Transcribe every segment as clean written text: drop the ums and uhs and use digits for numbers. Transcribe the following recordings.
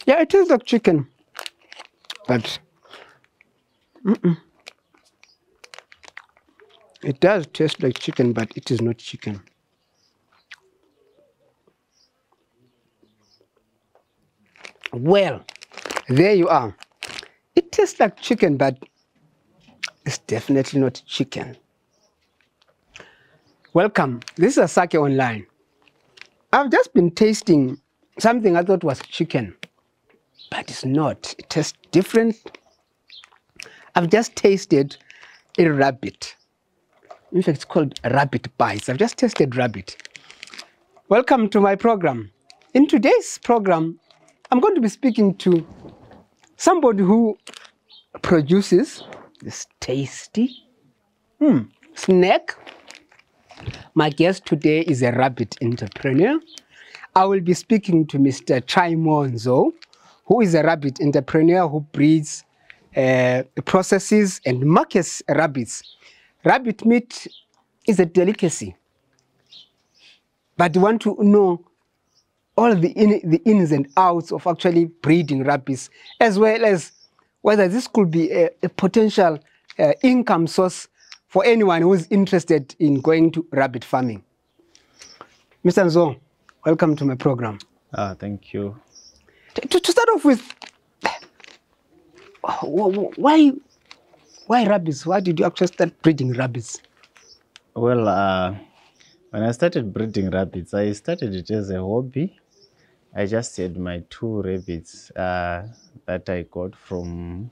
Yeah, it tastes like chicken, but it does taste like chicken, but it is not chicken. Well, there you are. It tastes like chicken, but it's definitely not chicken. Welcome. This is Asakhe Online. I've just been tasting something I thought was chicken, but it's not. It tastes different. I've just tasted a rabbit. In fact, it's called rabbit bites. I've just tasted rabbit. Welcome to my program. In today's program, I'm going to be speaking to somebody who produces this tasty snack. My guest today is a rabbit entrepreneur. I will be speaking to Mr. Trymore Nzou, who is a rabbit entrepreneur who breeds, processes and markets rabbits. Rabbit meat is a delicacy, but you want to know all the ins and outs of actually breeding rabbits, as well as whether this could be a potential income source for anyone who is interested in going to rabbit farming. Mr. Nzou, welcome to my program. Thank you. To start off with, why rabbits? Why did you actually start breeding rabbits? Well, when I started breeding rabbits, I started it as a hobby. I just had my 2 rabbits that I got from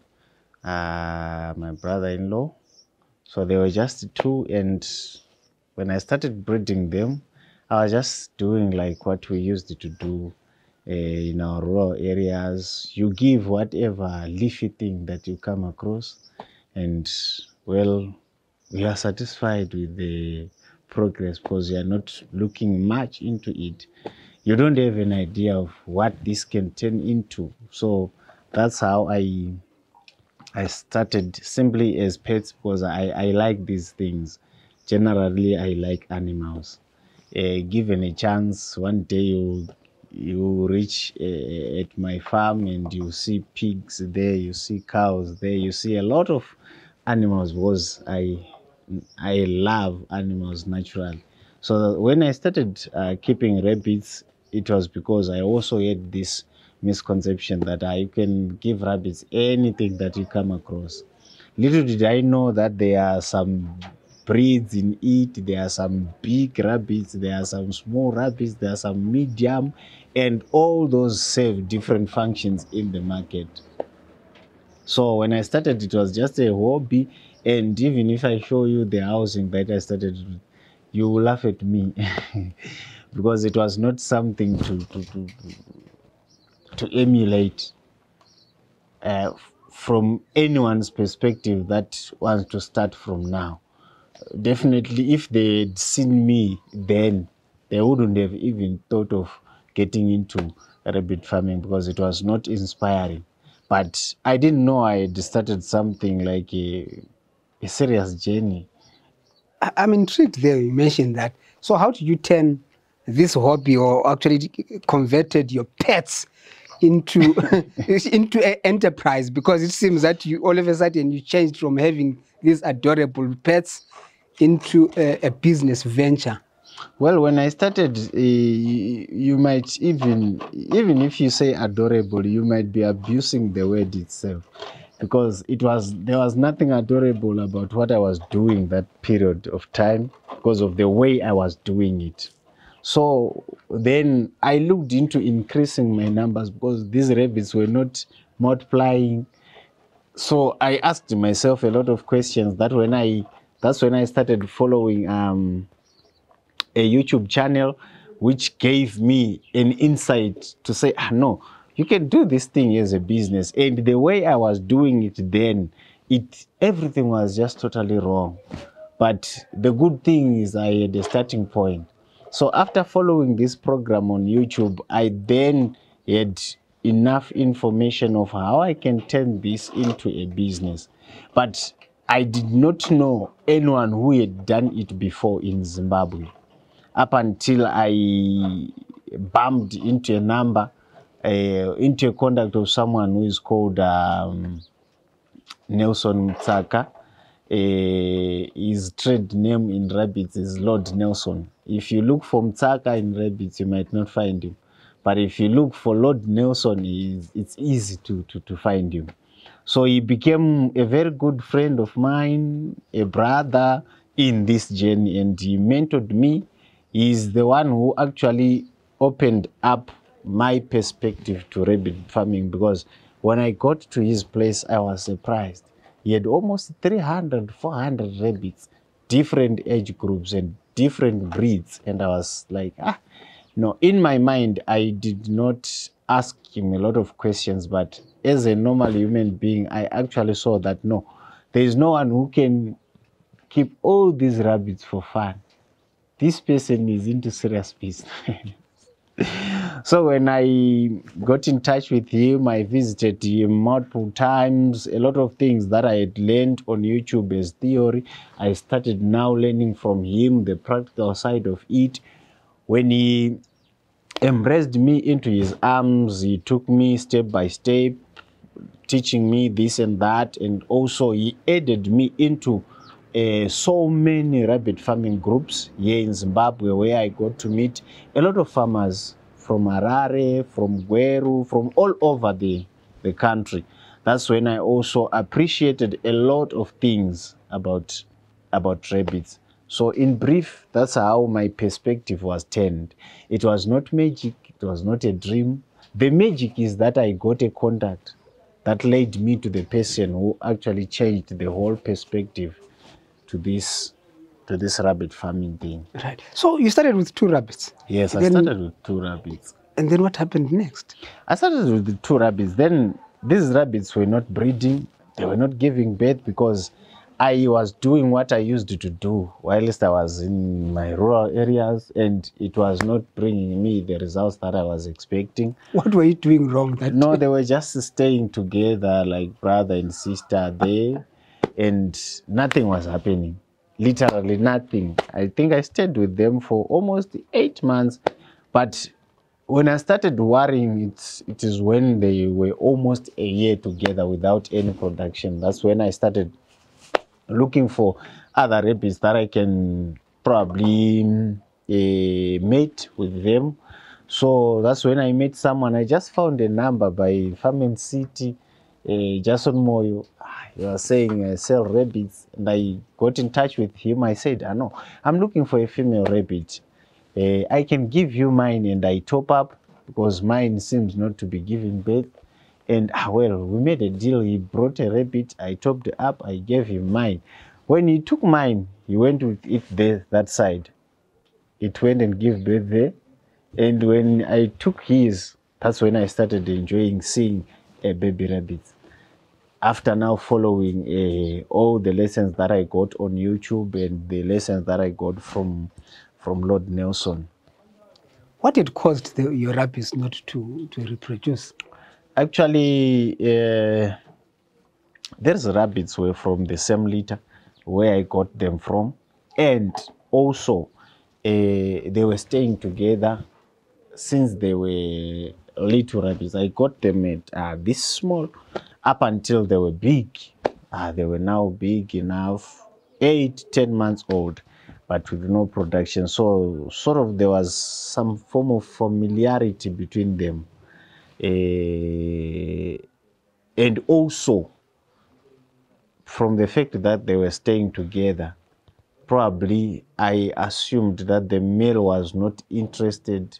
my brother-in-law. So they were just 2, and when I started breeding them, I was just doing like what we used to do in our rural areas. You give whatever leafy thing that you come across, and well, we are satisfied with the progress because you are not looking much into it. You don't have an idea of what this can turn into. So that's how I started, simply as pets, because I like these things. Generally, I like animals. Given a chance, one day you reach at my farm and you see pigs there, you see cows there, you see a lot of animals, because I love animals naturally. So when I started keeping rabbits, it was because I also had this misconception that you can give rabbits anything that you come across. Little did I know that there are some breeds in it. There are some big rabbits, there are some small rabbits, there are some medium, and all those serve different functions in the market. So when I started, it was just a hobby, and even if I show you the housing that I started with, you will laugh at me because it was not something to emulate from anyone's perspective that wants to start from now. Definitely, if they'd seen me then, they wouldn't have even thought of getting into rabbit farming because it was not inspiring. But I didn't know I had started something like a serious journey. I'm intrigued there. You mentioned that. So how did you turn this hobby, or actually converted your pets into into an enterprise? Because it seems that you all of a sudden you changed from having these adorable pets into a business venture. Well, when I started, you might even if you say adorable, you might be abusing the word itself, because there was nothing adorable about what I was doing that period of time because of the way I was doing it. So then I looked into increasing my numbers because these rabbits were not multiplying. So I asked myself a lot of questions. That's when I started following a YouTube channel, which gave me an insight to say, no, you can do this thing as a business. And the way I was doing it then, everything was just totally wrong. But the good thing is I had a starting point. So after following this program on YouTube, I then had enough information of how I can turn this into a business. But I did not know anyone who had done it before in Zimbabwe, up until I bumped into a number into a contact of someone who is called Nelson Mtsaka. His trade name in rabbits is Lord Nelson. If you look for Mtsaka in rabbits, you might not find him. But if you look for Lord Nelson, it's easy to find him. So he became a very good friend of mine, a brother in this journey, and he mentored me. He's the one who actually opened up my perspective to rabbit farming, because when I got to his place, I was surprised. He had almost 300, 400 rabbits, different age groups and different breeds. And I was like, no, in my mind, I did not ask him a lot of questions, but as a normal human being, I actually saw that no, there is no one who can keep all these rabbits for fun. This person is into serious business. So when I got in touch with him, I visited him multiple times. A lot of things that I had learned on YouTube as theory, I started now learning from him, the practical side of it. When he embraced me into his arms, he took me step by step, teaching me this and that, and also he aided me into so many rabbit farming groups here in Zimbabwe, where I got to meet a lot of farmers from Harare, from Gweru, from all over the country. That's when I also appreciated a lot of things about rabbits. So in brief, that's how my perspective was turned. It was not magic, it was not a dream. The magic is that I got a contact that led me to the person who actually changed the whole perspective to this rabbit farming thing. Right. So you started with 2 rabbits? Yes, I started with 2 rabbits. And then what happened next? I started with the 2 rabbits. Then these rabbits were not breeding. They were not giving birth because I was doing what I used to do whilst I was in my rural areas, and it was not bringing me the results that I was expecting. What were you doing wrong? No, they were just staying together like brother and sister there, and nothing was happening. Literally nothing. I think I stayed with them for almost 8 months, but when I started worrying, it is when they were almost a year together without any production. That's when I started looking for other rabbits that I can probably mate with them. So that's when I met someone. I just found a number by Farming City, Jason Moyo. He was saying sell rabbits, and I got in touch with him. I said, no, I'm looking for a female rabbit. I can give you mine, and I top up because mine seems not to be giving birth. And well, we made a deal. He brought a rabbit, I topped it up, I gave him mine. When he took mine, he went with it there, that side. It went and gave birth there. And when I took his, that's when I started enjoying seeing a baby rabbit. After now following all the lessons that I got on YouTube and the lessons that I got from Lord Nelson. What had caused your rabbits not to reproduce? Actually, these rabbits were from the same litter where I got them from, and also they were staying together since they were little rabbits. I got them at this small up until they were big. They were now big enough, 8, 10 months old, but with no production. So sort of there was some form of familiarity between them. And also from the fact that they were staying together, probably I assumed that the male was not interested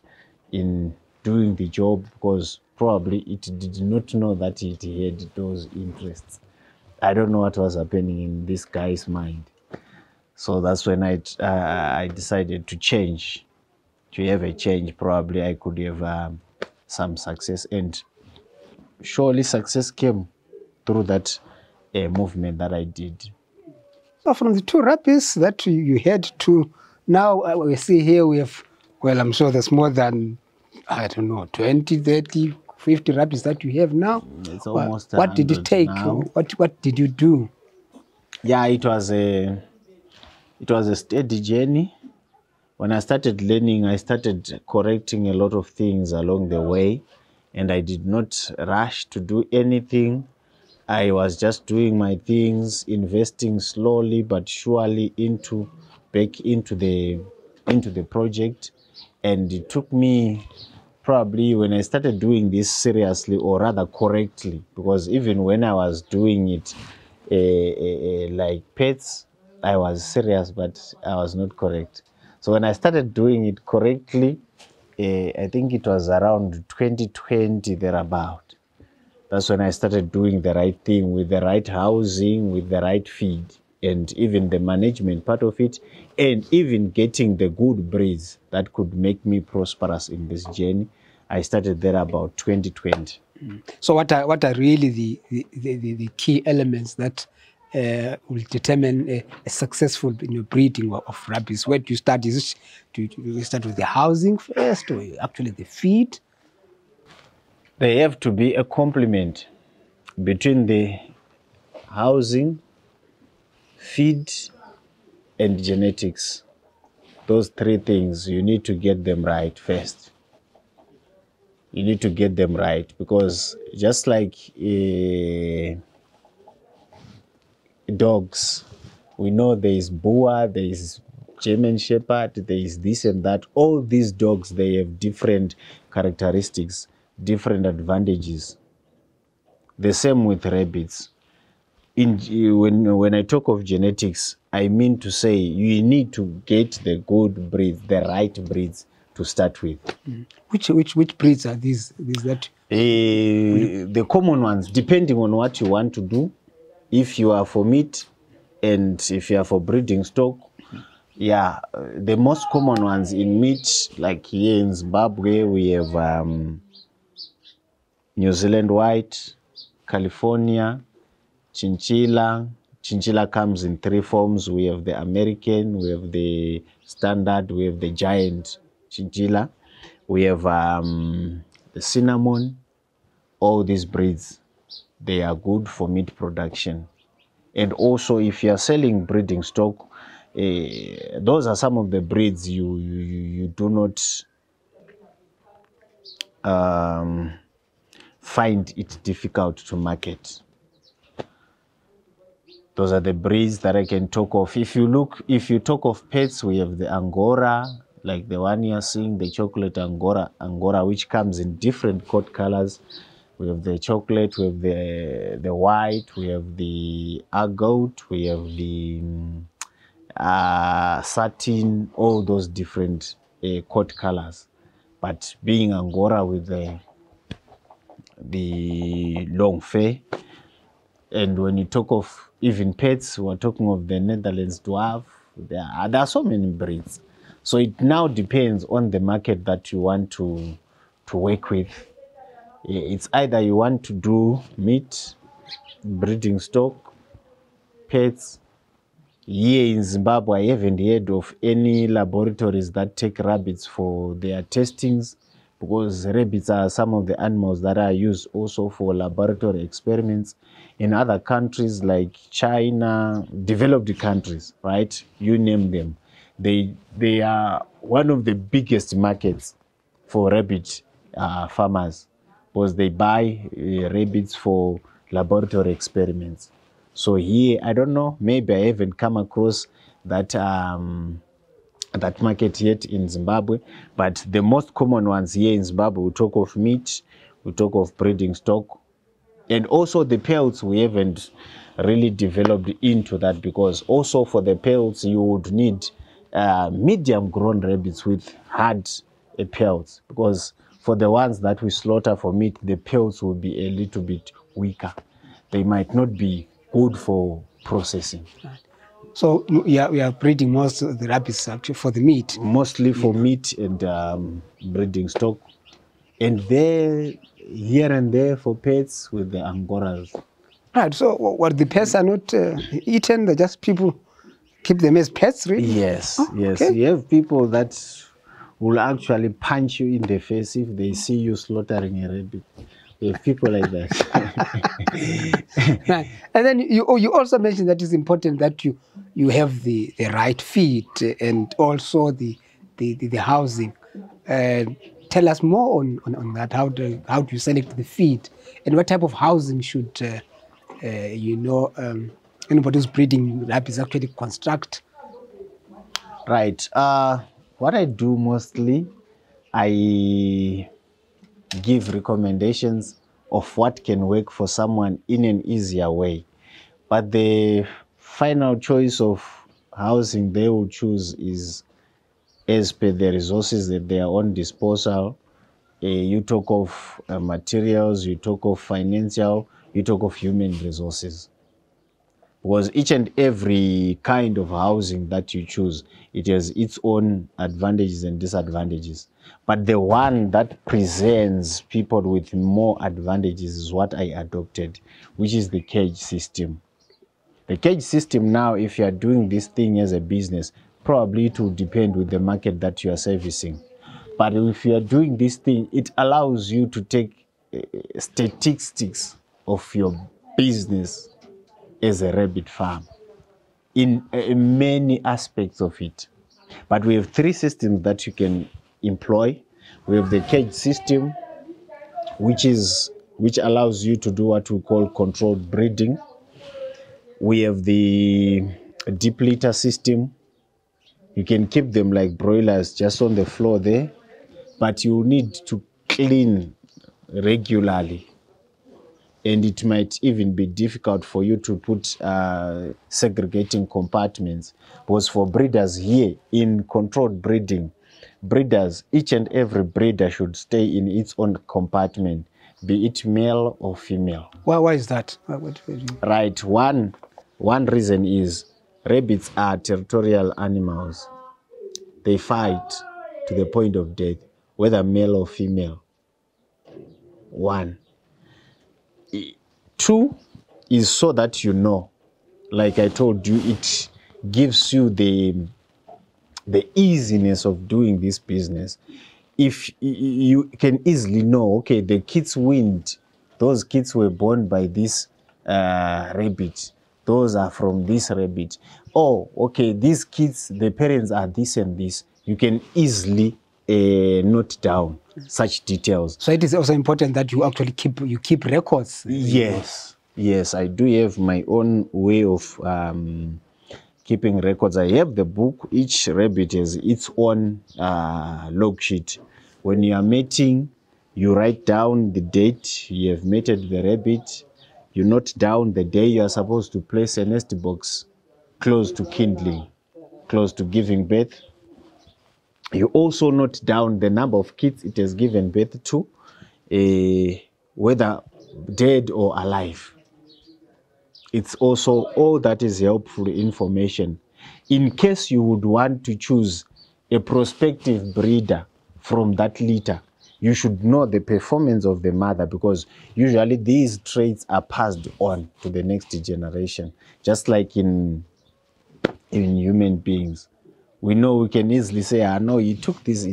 in doing the job because probably it did not know that it had those interests. I don't know what was happening in this guy's mind. So that's when I decided to change, to have a change. Probably I could have some success, and surely success came through that movement that I did. So from the 2 rabbits that you had to, now we see here we have, well, I'm sure there's more than, I don't know, 20, 30, 50 rabbits that you have now. It's almost what did it take? Now. What did you do? Yeah, it was a steady journey. When I started learning, I started correcting a lot of things along the way. and I did not rush to do anything. I was just doing my things, investing slowly but surely back into the project. And it took me probably, when I started doing this seriously, or rather correctly, because even when I was doing it like pets, I was serious, but I was not correct. So when I started doing it correctly, I think it was around 2020 thereabout. That's when I started doing the right thing, with the right housing, with the right feed, and even the management part of it, and even getting the good breeds that could make me prosperous in this journey. I started there about 2020. So what are really the key elements that will determine a successful breeding of rabbits? Where do you start? Do you start with the housing first, or actually the feed? They have to be a complement between the housing, feed, and genetics. Those three things, you need to get them right first. You need to get them right, because just like dogs, we know there is Boer, there is German Shepherd, there is this and that. All these dogs, they have different characteristics, different advantages. The same with rabbits. When I talk of genetics, I mean to say you need to get the good breeds, the right breeds to start with. Which breeds are these? The common ones, depending on what you want to do. If you are for meat and if you are for breeding stock, yeah, the most common ones in meat, like here in Zimbabwe, we have New Zealand White, California, Chinchilla. Chinchilla comes in three forms. We have the American, we have the standard, we have the giant Chinchilla. We have the cinnamon. All these breeds, they are good for meat production. And also, if you are selling breeding stock, those are some of the breeds you do not find it difficult to market. Those are the breeds that I can talk of. If you talk of pets, we have the Angora, like the one you're seeing, the chocolate Angora, which comes in different coat colors. We have the chocolate, we have the white, we have the agate, we have the satin, all those different coat colors. But being Angora with the long fur. And when you talk of even pets, we're talking of the Netherlands dwarf. There are so many breeds. So it now depends on the market that you want to work with. It's either you want to do meat, breeding stock, pets. Here in Zimbabwe, I haven't heard of any laboratories that take rabbits for their testings, because rabbits are some of the animals that are used also for laboratory experiments. In other countries like China, developed countries, right? You name them. They are one of the biggest markets for rabbit farmers, because they buy rabbits for laboratory experiments. So here, I don't know, maybe I haven't come across that that market yet in Zimbabwe, but the most common ones here in Zimbabwe, we talk of meat, we talk of breeding stock, and also the pelts. We haven't really developed into that, because also for the pelts you would need medium grown rabbits with hard pelts, because for the ones that we slaughter for meat, the pelts will be a little bit weaker. They might not be good for processing. Right. So we are breeding most of the rabbits actually for the meat. Mostly for meat and breeding stock. And there, here and there for pets with the Angoras. Right, so what the pets are not eaten, they're just people keep them as pets, really? Yes, yes. Okay. You have people that will actually punch you in the face if they see you slaughtering a rabbit. We have people like that. Right. And then you also mentioned that it's important that you have the right feed and also the housing. tell us more on that. How do you select the feed, and what type of housing should anybody who's breeding rabbits actually construct? Right. What I do mostly, I give recommendations of what can work for someone in an easier way. But the final choice of housing they will choose is as per the resources that they are on disposal. You talk of materials, you talk of financial, you talk of human resources. Because each and every kind of housing that you choose, it has its own advantages and disadvantages. But the one that presents people with more advantages is what I adopted, which is the cage system. The cage system now, if you are doing this thing as a business, probably it will depend with the market that you are servicing. But if you are doing this thing, it allows you to take statistics of your business as a rabbit farm in many aspects of it. But we have 3 systems that you can employ. We have the cage system, which allows you to do what we call controlled breeding. We have the deep litter system. You can keep them like broilers just on the floor there, but you need to clean regularly. And it might even be difficult for you to put segregating compartments. Because for breeders here, in controlled breeding, each and every breeder should stay in its own compartment, be it male or female. Why is that? Right. One reason is rabbits are territorial animals. They fight to the point of death, whether male or female. 1. 2 is so that you know, like I told you, it gives you the easiness of doing this business. If you can easily know, okay, the kids weaned, those kids were born by this rabbit, those are from this rabbit. Oh, okay, these kids, the parents are this and this. You can easily note down such details. So it is also important that you actually keep records. Yes, I do have my own way of keeping records. I have the book. Each rabbit has its own log sheet. When you are mating, you write down the date you have mated the rabbit. You note down the day you are supposed to place a nest box close to kindling, close to giving birth. You also note down the number of kids it has given birth to, whether dead or alive. It's also all that is helpful information. In case you would want to choose a prospective breeder from that litter, you should know the performance of the mother, because usually these traits are passed on to the next generation, just like in human beings. We know we can easily say, no, he took this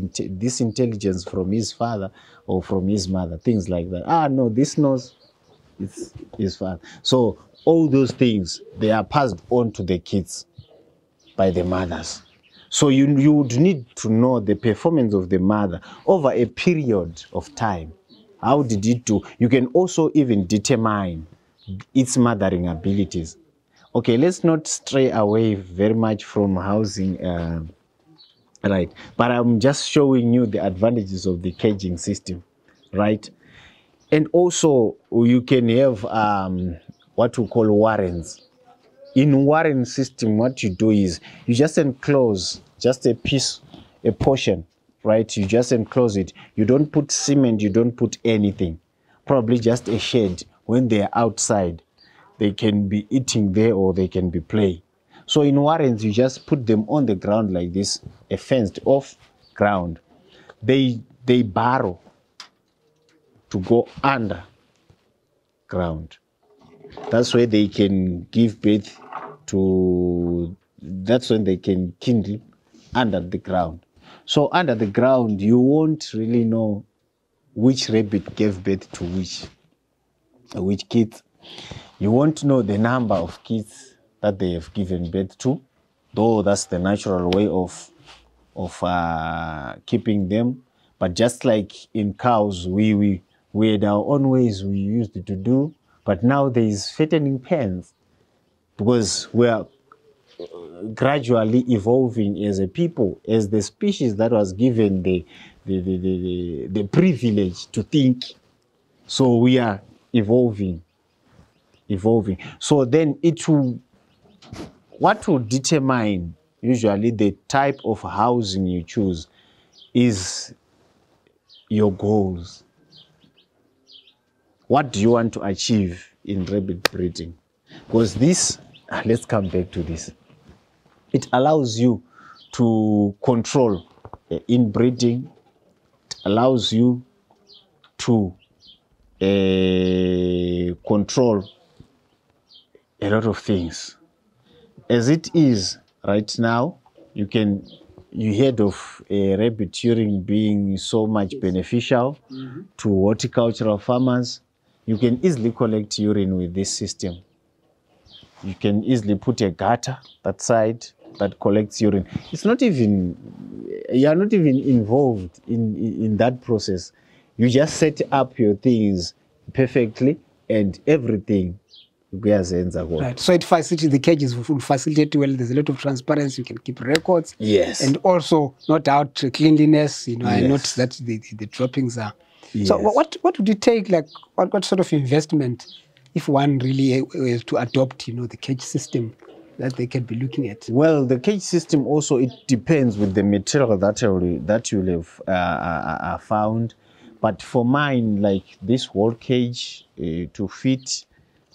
intelligence from his father or from his mother, things like that. No, this knows it's his father. So all those things, they are passed on to the kids by the mothers. So you would need to know the performance of the mother over a period of time. How did it do? You can also even determine its mothering abilities. Okay, let's not stray away very much from housing, right? But I'm just showing you the advantages of the caging system, right? And also, you can have what we call warrens. In warren system, what you do is you just enclose just a portion, right? You just enclose it. You don't put cement, you don't put anything. Probably just a shade. When they're outside, they can be eating there or they can be playing. So in warrens, you just put them on the ground like this, a fenced off ground. They burrow to go under ground. That's where they can give birth to, that's when they can kindle under the ground. So under the ground, you won't really know which rabbit gave birth to which kids. You won't know the number of kids that they have given birth to, though that's the natural way of keeping them. But just like in cows, we had our own ways we used to do, but now there is fattening pens because we are gradually evolving as a people, as the species that was given the privilege to think. So we are evolving. So then what will determine usually the type of housing you choose is your goals. What do you want to achieve in rabbit breeding? Because this, let's come back to this. It allows you to control inbreeding. It allows you to control a lot of things. As it is right now, you heard of rabbit urine being so much beneficial to horticultural farmers. You can easily collect urine with this system. You can easily put a gutter that side that collects urine. It's not even, you are not even involved in that process. You just set up your things perfectly and everything. Right. So it facilitates, the cages will facilitate well. There's a lot of transparency. You can keep records. Yes. And also, no doubt, cleanliness. You know, Yes. I noticed that the droppings are. Yes. So what would it take? Like, what sort of investment, if one really is to adopt, you know, the cage system that they can be looking at? Well, the cage system also, it depends with the material that you'll have found. But for mine, like this whole cage to fit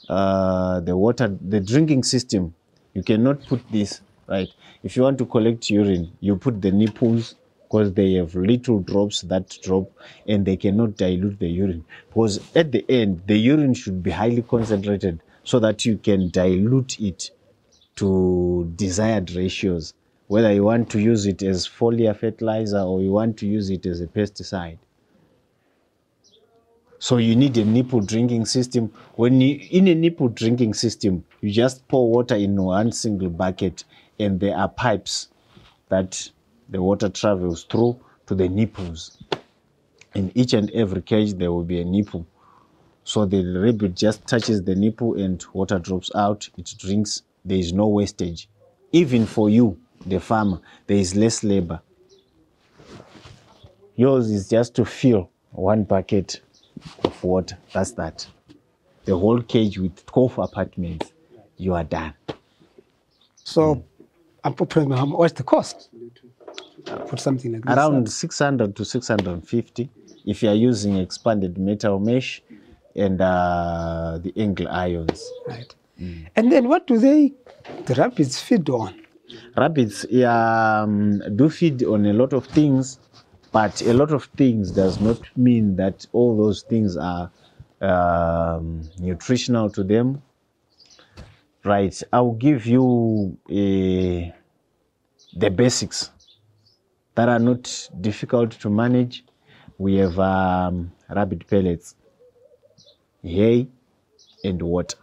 the water, the drinking system, you cannot put this, right? If you want to collect urine, you put the nipples because they have little drops that drop and they cannot dilute the urine. Because at the end, the urine should be highly concentrated so that you can dilute it to desired ratios, whether you want to use it as foliar fertilizer or you want to use it as a pesticide. So you need a nipple drinking system. In a nipple drinking system, you just pour water in one single bucket and there are pipes that the water travels through to the nipples. In each and every cage, there will be a nipple. So the rabbit just touches the nipple and water drops out, it drinks, there is no wastage. Even for you, the farmer, there is less labor. Yours is just to fill one bucket of water, that's that. The whole cage with 12 apartments, you are done. So, what's the cost? Put something like this. Around 600 to 650 if you are using expanded metal mesh and the angle ions. Right. And then what do the rabbits feed on? Rabbits do feed on a lot of things, but a lot of things does not mean that all those things are nutritional to them. Right, I'll give you the basics that are not difficult to manage. We have rabbit pellets, hay, and water.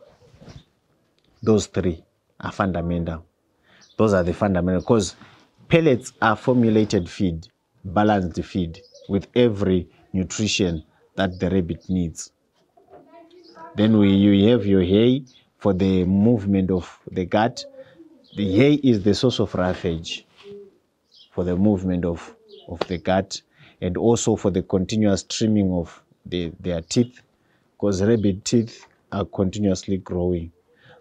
Those three are fundamental. Those are the fundamental, because pellets are formulated feed, balanced feed with every nutrition that the rabbit needs. Then you have your hay for the movement of the gut. The hay is the source of roughage for the movement of the gut and also for the continuous trimming of their teeth, because rabbit teeth are continuously growing.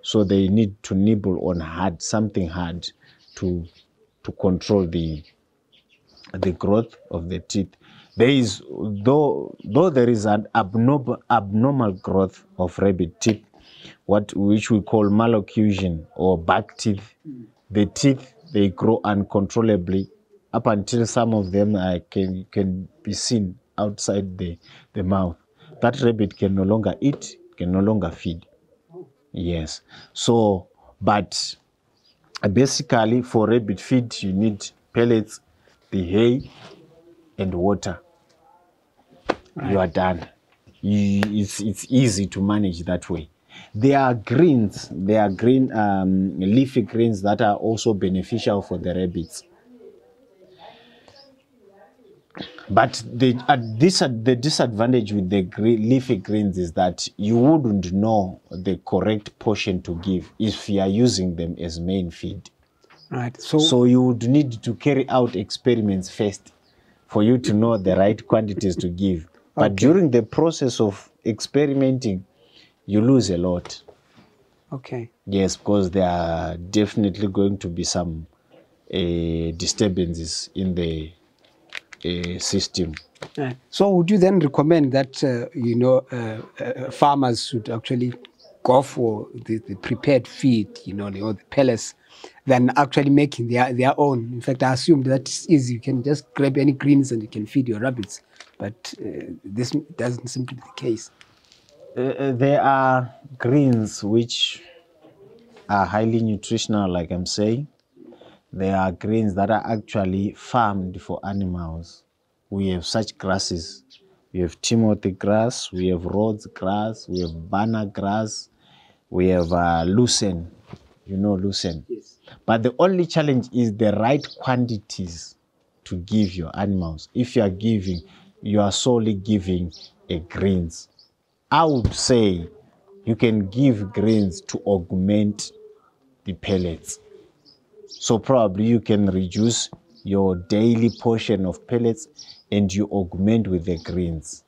So they need to nibble on something hard to control the growth of the teeth. There is, though there is an abnormal growth of rabbit teeth, which we call malocclusion or back teeth. The teeth, they grow uncontrollably up until some of them can be seen outside the mouth. That rabbit can no longer eat, can no longer feed. Yes. So, but basically for rabbit feed, you need pellets, the hay, and water. Right. You are done. It's easy to manage that way. There are greens, leafy greens that are also beneficial for the rabbits. But the disadvantage with the leafy greens is that you wouldn't know the correct portion to give if you are using them as main feed. Right. So you would need to carry out experiments first for you to know the right quantities to give. But during the process of experimenting, you lose a lot. Okay. Yes, because there are definitely going to be some disturbances in the system. Right. So would you then recommend that, farmers should actually go for the prepared feed, or the pellets, than actually making their own? In fact, I assumed that it's easy. You can just grab any greens and you can feed your rabbits. But this doesn't seem to be the case. There are greens which are highly nutritional, like I'm saying. There are greens that are actually farmed for animals. We have such grasses. We have Timothy grass, we have Rhodes grass, we have banana grass, we have lucerne. You know lucerne. Yes. But the only challenge is the right quantities to give your animals. If you are solely giving greens. I would say you can give greens to augment the pellets. So probably you can reduce your daily portion of pellets and you augment with the greens.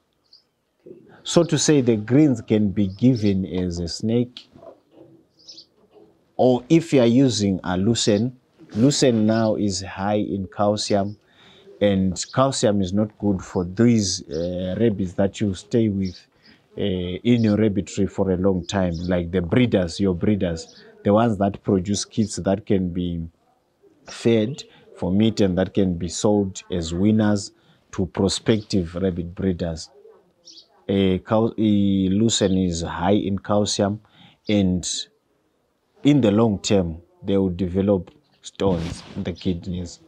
So to say the greens can be given as a snake, or if you are using a lucerne now is high in calcium, and calcium is not good for these rabbits that you stay with in your rabbitry for a long time, like the breeders, your breeders, the ones that produce kits that can be fed for meat and that can be sold as winners to prospective rabbit breeders. Lucerne is high in calcium, and in the long term, they will develop stones in the kidneys.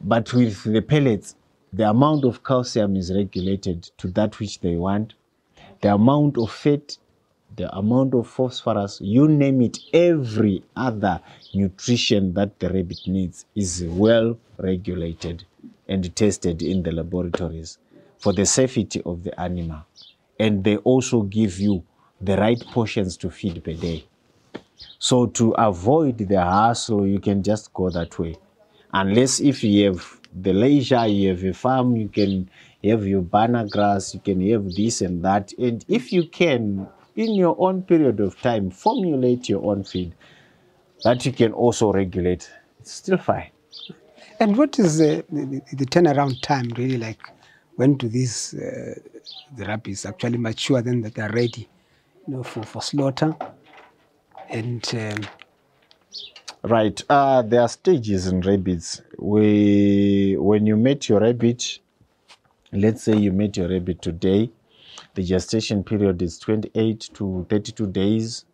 But with the pellets, the amount of calcium is regulated to that which they want. The amount of fat, the amount of phosphorus, you name it, every other nutrition that the rabbit needs is well regulated and tested in the laboratories for the safety of the animal. And they also give you the right portions to feed per day. So to avoid the hassle, you can just go that way. Unless if you have the leisure, you have a farm, you can have your banana grass, you can have this and that. And if you can, in your own period of time, formulate your own feed that you can also regulate, it's still fine. And what is the turnaround time really like? When do these the rabbits actually mature, then that they are ready, for slaughter? And right, there are stages in rabbits. When you met your rabbit, let's say you met your rabbit today, the gestation period is 28 to 32 days.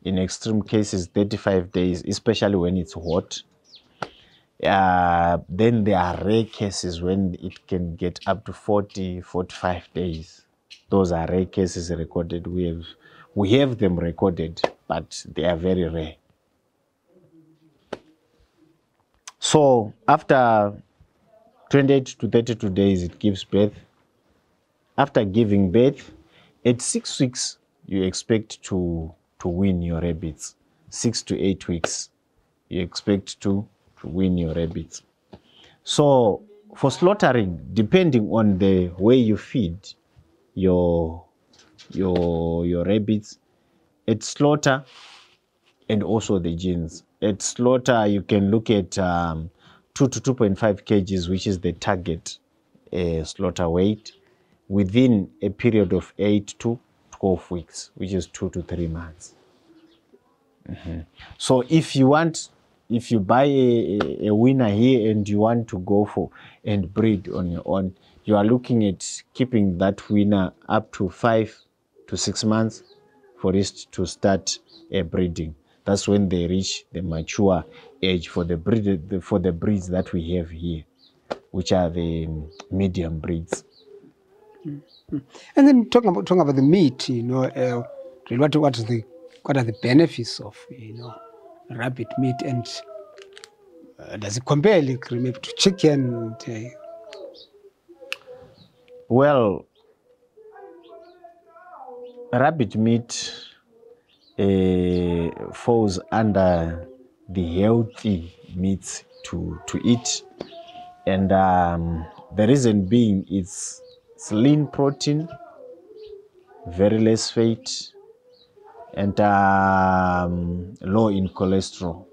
In extreme cases, 35 days, especially when it's hot. Then there are rare cases when it can get up to 40, 45 days. Those are rare cases recorded. We have them recorded, but they are very rare. So after 28 to 32 days, it gives birth. After giving birth, at 6 weeks, you expect to win your rabbits. 6 to 8 weeks, you expect to win your rabbits. So for slaughtering, depending on the way you feed your rabbits, at slaughter and also the genes. At slaughter, you can look at 2 to 2.5 kgs, which is the target slaughter weight, within a period of 8 to 12 weeks, which is 2 to 3 months. So if you buy a winner here and you want to go for and breed on your own, you are looking at keeping that winner up to 5 to 6 months for it to start breeding. That's when they reach the mature age for the breeds that we have here, which are the medium breeds. And then talking about the meat, what are the benefits of rabbit meat, and does it compare maybe to chicken? Well, rabbit meat falls under the healthy meats to eat, and the reason being it's lean protein, very less fat, and low in cholesterol.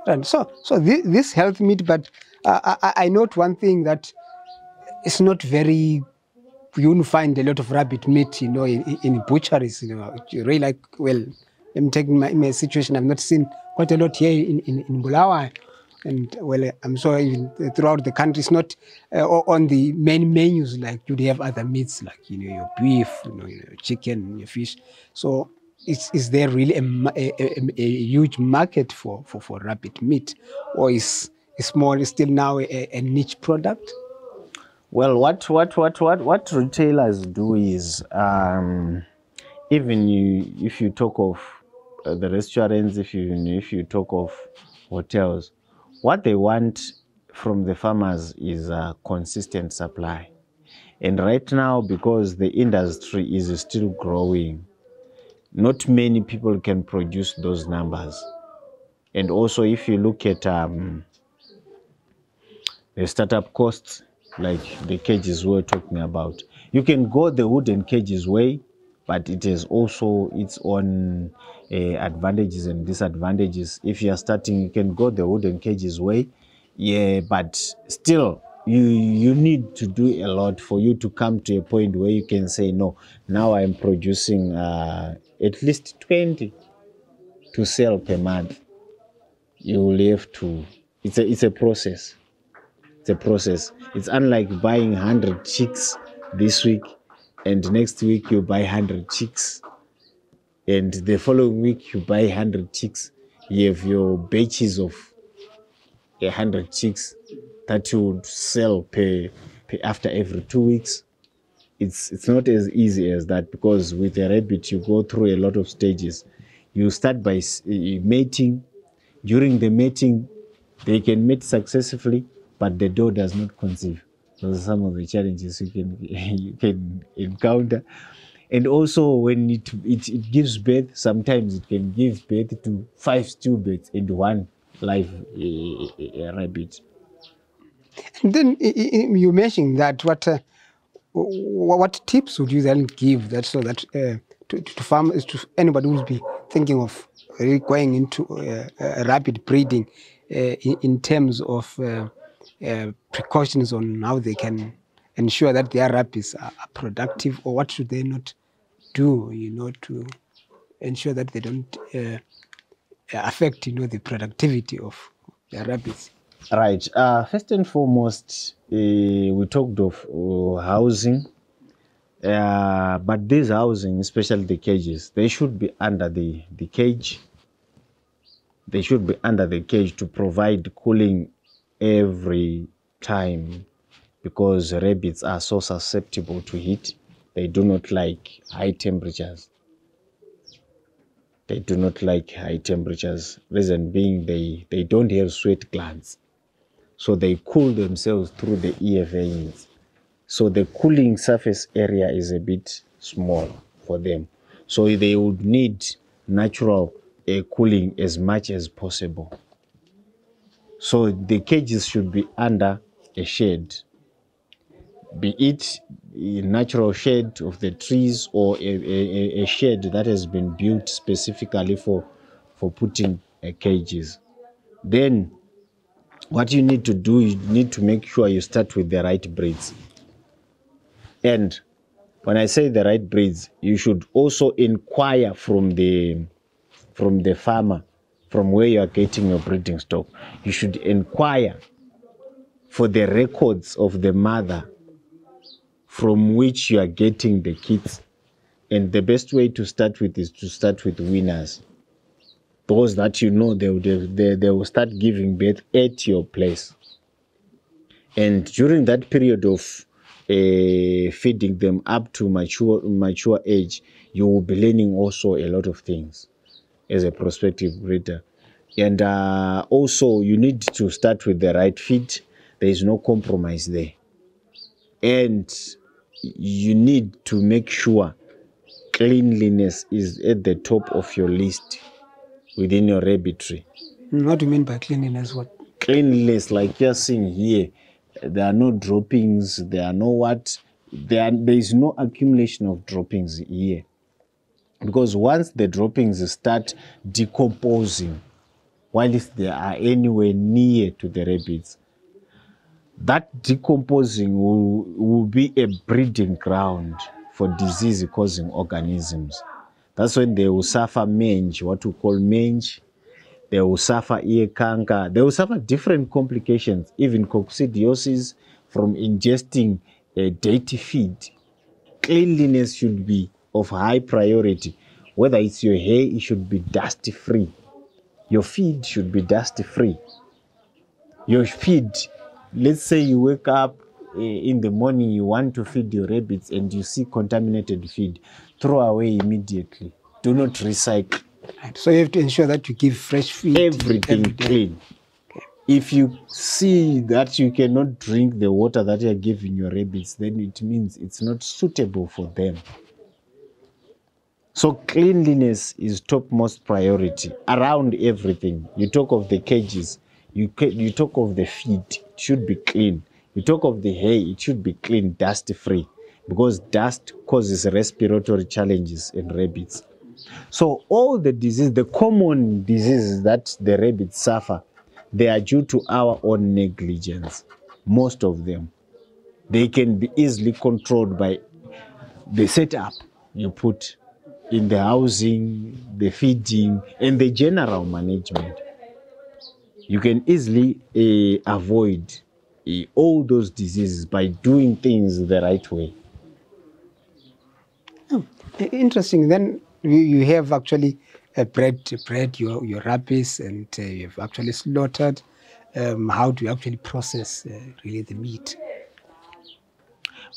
And so this health meat, but I note one thing that it's not very. You won't find a lot of rabbit meat, in butcheries. You really like. Well, I'm taking my situation. I've not seen quite a lot here in Bulawayo, and well, I'm sure even throughout the country, it's not on the main menus like you'd have other meats like your beef, your chicken, your fish. So is there really a huge market for rabbit meat, or is more still now a niche product? Well, what retailers do is, even if you talk of the restaurants, if you talk of hotels, what they want from the farmers is a consistent supply. And right now, because the industry is still growing, not many people can produce those numbers. And also, if you look at the startup costs, like the cages we're talking about, you can go the wooden cages way, but it has also its own advantages and disadvantages. If you are starting, you can go the wooden cages way, yeah, but still you need to do a lot for you to come to a point where you can say, no, now I'm producing at least 20 to sell per month. You will have to, it's a process. It's a process. It's unlike buying 100 chicks this week, and next week you buy 100 chicks, and the following week you buy 100 chicks. You have your batches of 100 chicks that you would sell per after every 2 weeks. It's not as easy as that, because with a rabbit you go through a lot of stages. You start by mating. During the mating, they can mate successfully, but the doe does not conceive. Those are some of the challenges you can encounter. And also, when it gives birth, sometimes it can give birth to 5 stillbirths and 1 live rabbit. And then you mentioned that what tips would you then give that so that to farmers, to anybody who will be thinking of really going into rabbit breeding in terms of precautions on how they can ensure that their rabbits are productive, or what should they not do, to ensure that they don't affect, the productivity of their rabbits? Right. First and foremost, we talked of housing, but this housing, especially the cages, they should be under the cage. They should be under the cage to provide cooling every time, because rabbits are so susceptible to heat. They do not like high temperatures. They do not like high temperatures. Reason being, they don't have sweat glands. So they cool themselves through the ear veins. So the cooling surface area is a bit small for them. So they would need natural cooling as much as possible. So the cages should be under a shade, be it a natural shade of the trees or a shade that has been built specifically for putting cages. Then what you need to do, you need to make sure you start with the right breeds. And when I say the right breeds, you should also inquire from the farmer, from where you are getting your breeding stock. You should inquire for the records of the mother from which you are getting the kids. And the best way to start with is to start with winners. Those that they will start giving birth at your place. And during that period of feeding them up to mature age, you will be learning also a lot of things as a prospective breeder. And also, you need to start with the right feed. There is no compromise there. and you need to make sure cleanliness is at the top of your list within your rabbitry. What do you mean by cleanliness? What? Cleanliness, like you're seeing here, there are no droppings, there are no what, there is no accumulation of droppings here. Because once the droppings start decomposing, whilst they are anywhere near to the rabbits, that decomposing will be a breeding ground for disease-causing organisms. That's when they will suffer mange, what we call mange. They will suffer ear canker. They will suffer different complications, even coccidiosis from ingesting a dirty feed. Cleanliness should be of high priority. Whether it's your hair, it should be dust-free. Your feed should be dust-free. Your feed, let's say you wake up in the morning, you want to feed your rabbits and you see contaminated feed, throw away immediately. Do not recycle. Right. So you have to ensure that you give fresh feed. Everything clean. Okay. If you see that you cannot drink the water that you are giving your rabbits, then it means it's not suitable for them. So cleanliness is topmost priority around everything. You talk of the cages, you talk of the feed, it should be clean. You talk of the hay, it should be clean, dust-free, because dust causes respiratory challenges in rabbits. So all the diseases, the common diseases that the rabbits suffer, they are due to our own negligence, most of them. They can be easily controlled by the setup you put in the housing, the feeding, and the general management. You can easily avoid all those diseases by doing things the right way. Oh, interesting. Then you have actually bred your rabbits, and you've actually slaughtered. How do you actually process really the meat?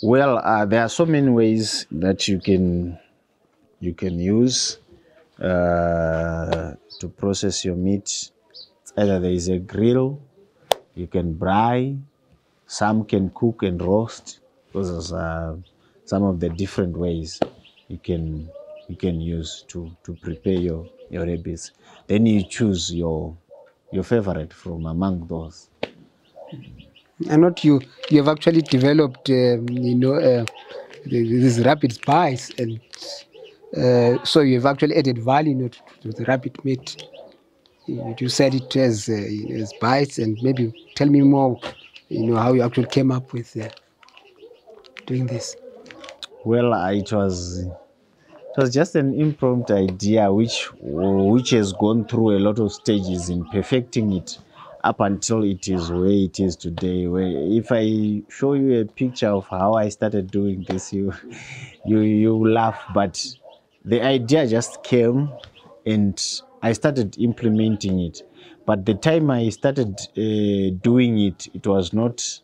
Well, there are so many ways that you can use to process your meat. It's either there is a grill, you can braai, some can cook and roast. Those are some of the different ways you can use to prepare your rabbits. Then you choose your favorite from among those. And what you have actually developed, these rabbit pies, and so you have actually added value to the rabbit meat. You said it as bites, and maybe tell me more, how you actually came up with doing this. Well, it was just an impromptu idea which has gone through a lot of stages in perfecting it up until it is where it is today. Where if I show you a picture of how I started doing this, you laugh, but the idea just came and I started implementing it. But the time I started doing it, it was not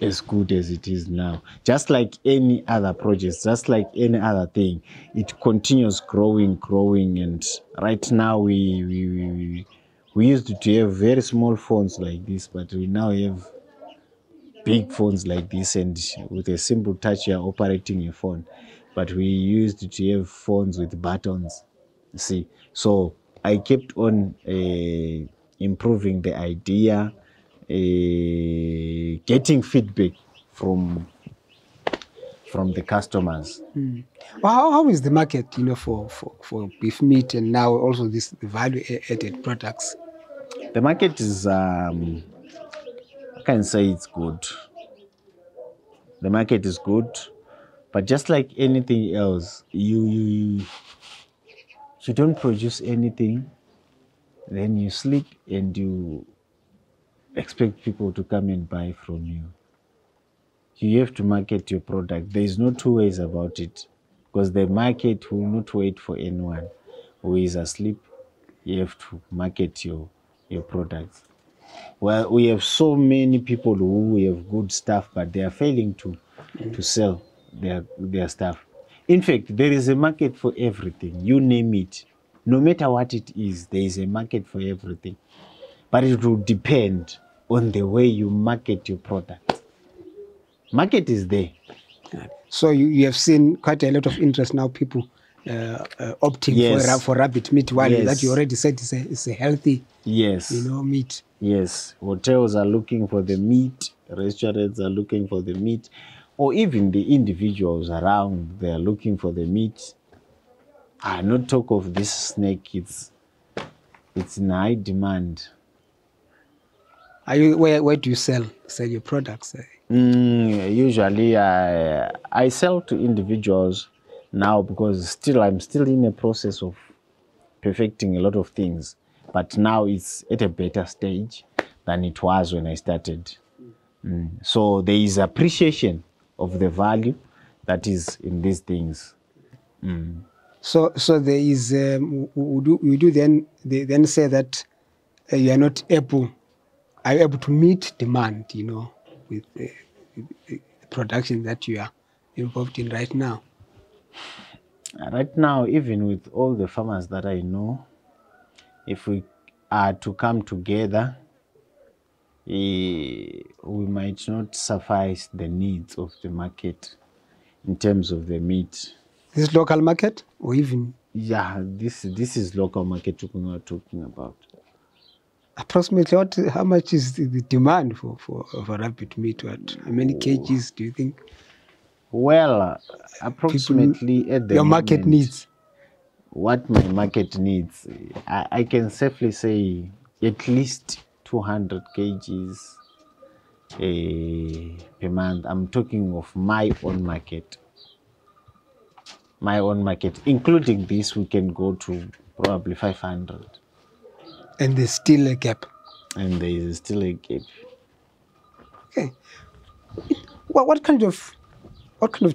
as good as it is now. Just like any other project, just like any other thing, it continues growing, and right now we used to have very small phones like this, but we now have big phones like this, and with a simple touch you are operating a phone. But we used to have phones with buttons, see. So I kept on improving the idea, getting feedback from the customers. Well, how is the market, for beef meat, and now also the value-added products? The market is, I can say it's good. The market is good, but just like anything else, you don't produce anything, then you sleep and you expect people to come and buy from you. You have to market your product. There is no two ways about it, because the market will not wait for anyone who is asleep. You have to market your products. Well, we have so many people who have good stuff, but they are failing to sell their stuff. In fact, there is a market for everything. You name it. No matter what it is, there is a market for everything. But it will depend on the way you market your product. Market is there. So you have seen quite a lot of interest now, people opting Yes. for rabbit meat, while Yes. that you already said it's a healthy, Yes. meat. Yes. Hotels are looking for the meat. Restaurants are looking for the meat. Or even the individuals around, they are looking for the meat. Not talk of this snake. It's in high demand. Are you where do you sell your products? Usually, I sell to individuals now because I'm still in a process of perfecting a lot of things. But now it's at a better stage than it was when I started. So there is appreciation of the value that is in these things. So there is. Would you then say that you are not able? Are you able to meet demand? With the production that you are involved in right now. Right now, even with all the farmers that I know, if we are to come together, we might not suffice the needs of the market in terms of the meat. This is local market, or even? Yeah, this is local market we are talking about. Approximately, how much is the demand for rabbit meat? How many kgs do you think? Well, approximately at the your moment, market needs. What my market needs, I can safely say at least 200 kgs per month. I'm talking of my own market. My own market, including this, we can go to probably 500. And there's still a gap. And there is still a gap. Okay. What kind of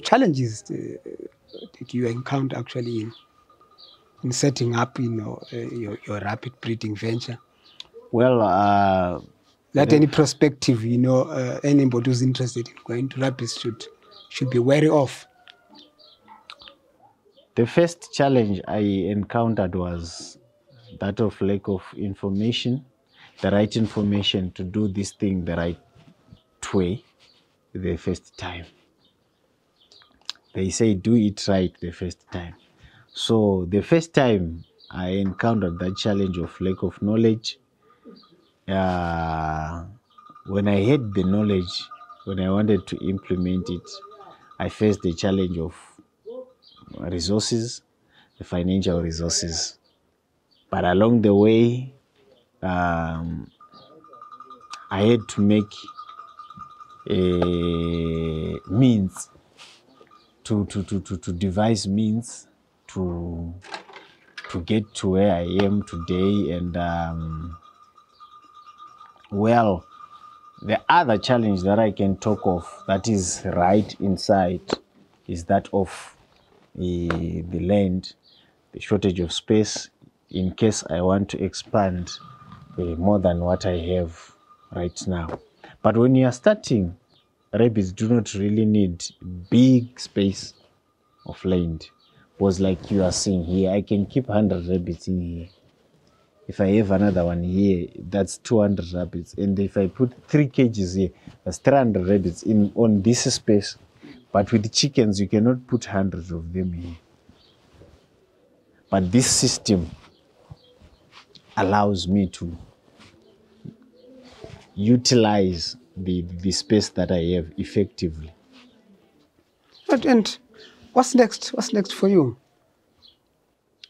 challenges did you encounter actually in setting up, your rabbit breeding venture? Well, that any prospective, anybody who's interested in going to rabbits should be wary of? The first challenge I encountered was that of lack of information, the right information to do this thing the right way the first time. They say do it right the first time. So the first time I encountered that challenge of lack of knowledge, when I had the knowledge, when I wanted to implement it, I faced the challenge of resources, the financial resources. But along the way, I had to make means to devise means to get to where I am today. And well, the other challenge that I can talk of that is right inside is that of the land, the shortage of space in case I want to expand more than what I have right now. But when you are starting, rabbits do not really need big space of land. Was like you are seeing here, I can keep 100 rabbits in here. If I have another one here, that's 200 rabbits. And if I put 3 cages here, that's 300 rabbits on this space. But with chickens, you cannot put hundreds of them here. But this system allows me to utilize the space that I have effectively. And what's next? What's next for you?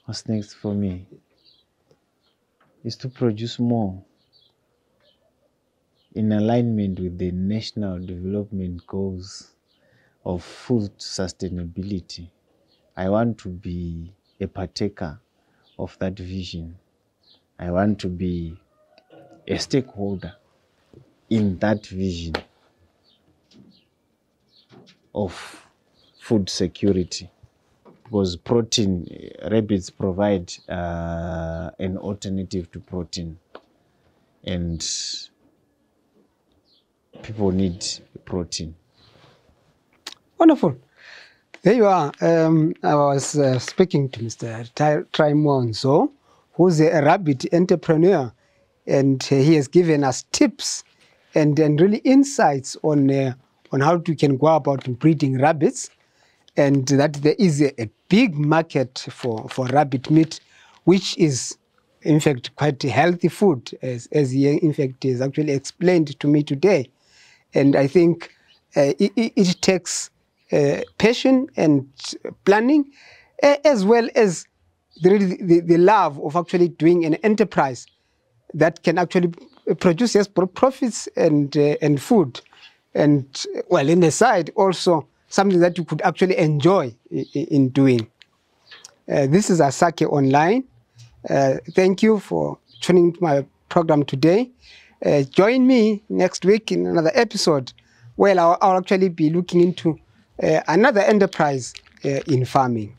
What's next for me is to produce more in alignment with the national development goals of food sustainability. I want to be a partaker of that vision. I want to be a stakeholder in that vision of food security, because protein, rabbits provide an alternative to protein, and people need protein. Wonderful. There you are. I was speaking to Mr. Trymore Nzou, who's a rabbit entrepreneur, and he has given us tips and really insights on on how you can go about breeding rabbits, and that there is a big market for rabbit meat, which is in fact quite healthy food, as he in fact has actually explained to me today. And I think it takes passion and planning, as well as the love of actually doing an enterprise that can actually produce yes, profits and food. And well, in the side also something that you could actually enjoy in doing. This is Asakhe Online. Thank you for tuning into my program today. Join me next week in another episode where I'll actually be looking into another enterprise in farming.